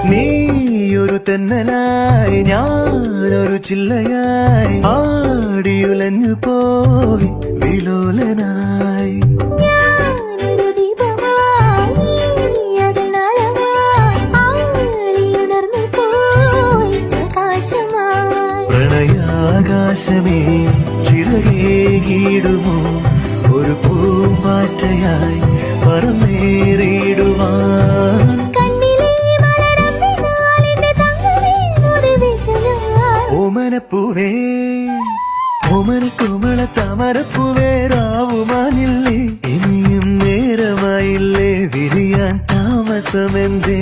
നീയൊരു തെന്നലായി ഞാനൊരു ചില്ലയായി ആടിയുലഞ്ഞു പോയി വിലോലനായി. പ്രണയാകാശമേ ചിറകേകിടുമോ ഒരു പൂമ്പാറ്റയായി പറന്നേറിടുവാൻ. ഓമനപ്പൂവേ ഓമനക്കുമള താമരപ്പൂവേ രാവുമാനില്ലേ ഇനിയും നേരമായില്ലേ വിരിയാൻ താമസമെന്തേ.